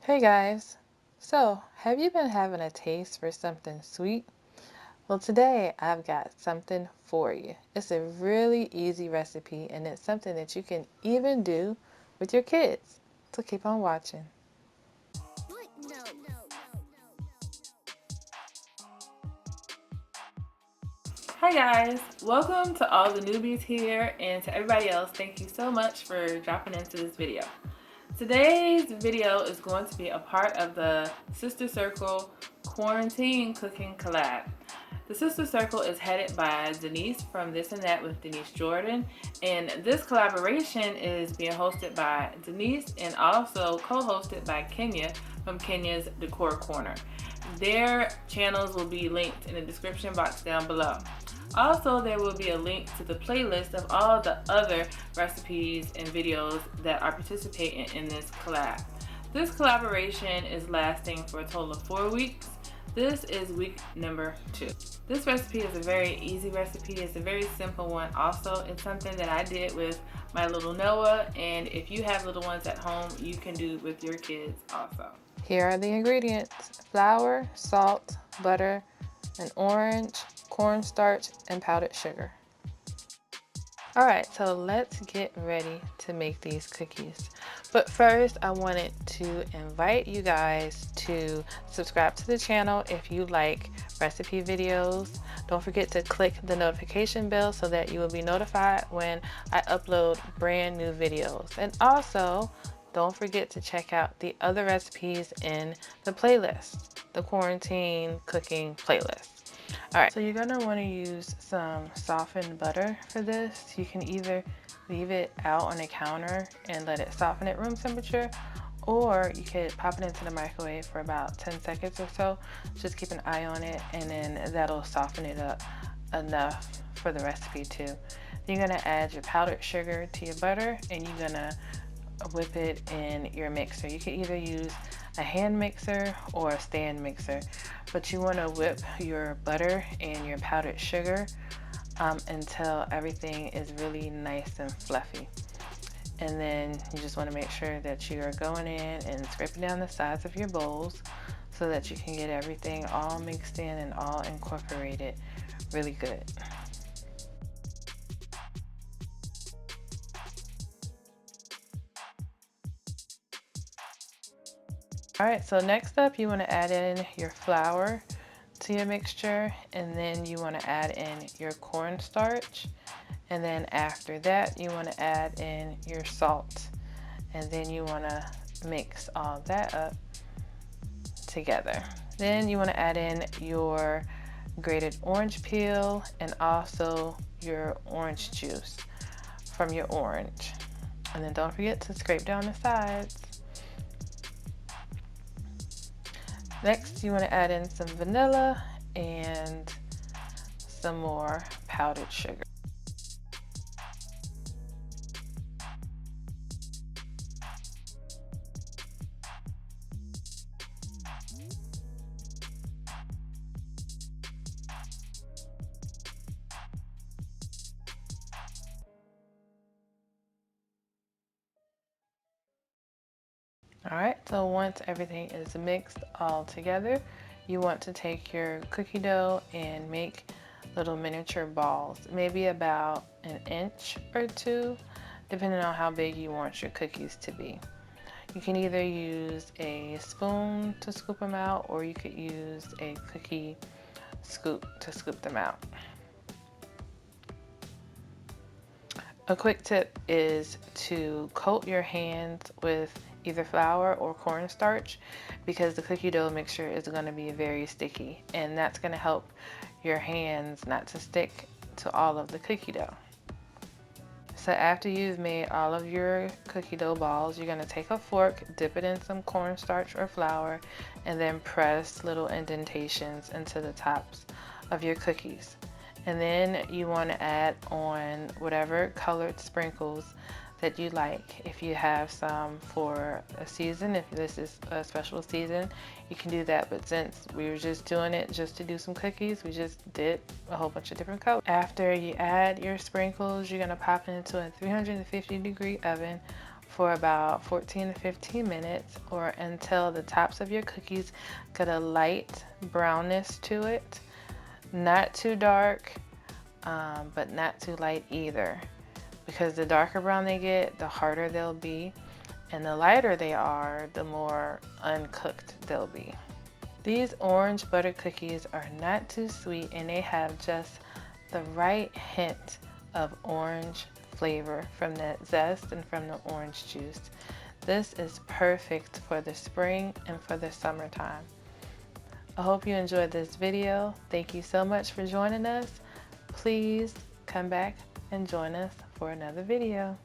Hey guys! So, have you been having a taste for something sweet? Well, today I've got something for you. It's a really easy recipe and it's something that you can even do with your kids. So keep on watching. Hi guys! Welcome to all the newbies here and to everybody else, thank you so much for dropping into this video. Today's video is going to be a part of the Sister Circle Quarantine Cooking Collab. The Sister Circle is headed by Denise from This and That with Denise Jordan, and this collaboration is being hosted by Denise and also co-hosted by Kenya from Kenya's Decor Corner. Their channels will be linked in the description box down below. Also, there will be a link to the playlist of all the other recipes and videos that are participating in this collab. This collaboration is lasting for a total of 4 weeks. This is week number 2. This recipe is a very easy recipe. It's a very simple one. Also, it's something that I did with my little Noah, and if you have little ones at home, you can do with your kids also. Here are the ingredients: flour, salt, butter, an orange, cornstarch, and powdered sugar. Alright, so let's get ready to make these cookies. But first, I wanted to invite you guys to subscribe to the channel if you like recipe videos. Don't forget to click the notification bell so that you will be notified when I upload brand new videos. And also, don't forget to check out the other recipes in the playlist, the quarantine cooking playlist. Alright, so you're going to want to use some softened butter for this. You can either leave it out on the counter and let it soften at room temperature, or you could pop it into the microwave for about 10 seconds or so. Just keep an eye on it, and then that'll soften it up enough for the recipe too. Then you're going to add your powdered sugar to your butter, and you're going to whip it in your mixer. You can either use a hand mixer or a stand mixer, but you want to whip your butter and your powdered sugar until everything is really nice and fluffy. And then you just want to make sure that you are going in and scraping down the sides of your bowls so that you can get everything all mixed in and all incorporated really good. Alright, so next up you want to add in your flour to your mixture, and then you want to add in your cornstarch, and then after that you want to add in your salt, and then you want to mix all that up together. Then you want to add in your grated orange peel and also your orange juice from your orange, and then don't forget to scrape down the sides. Next, you want to add in some vanilla and some more powdered sugar. Alright, so once everything is mixed all together, you want to take your cookie dough and make little miniature balls, maybe about an inch or two, depending on how big you want your cookies to be. You can either use a spoon to scoop them out, or you could use a cookie scoop to scoop them out. A quick tip is to coat your hands with either flour or cornstarch, because the cookie dough mixture is going to be very sticky, and that's going to help your hands not to stick to all of the cookie dough. So after you've made all of your cookie dough balls, you're going to take a fork, dip it in some cornstarch or flour, and then press little indentations into the tops of your cookies. And then you want to add on whatever colored sprinkles that you like. If you have some for a season, if this is a special season, you can do that. But since we were just doing it just to do some cookies, we just did a whole bunch of different colors. After you add your sprinkles, you're going to pop it into a 350-degree oven for about 14 to 15 minutes, or until the tops of your cookies get a light brownness to it. Not too dark, but not too light either, because the darker brown they get, the harder they'll be, and the lighter they are, the more uncooked they'll be. These orange butter cookies are not too sweet, and they have just the right hint of orange flavor from the zest and from the orange juice. This is perfect for the spring and for the summertime. I hope you enjoyed this video. Thank you so much for joining us. Please come back and join us for another video.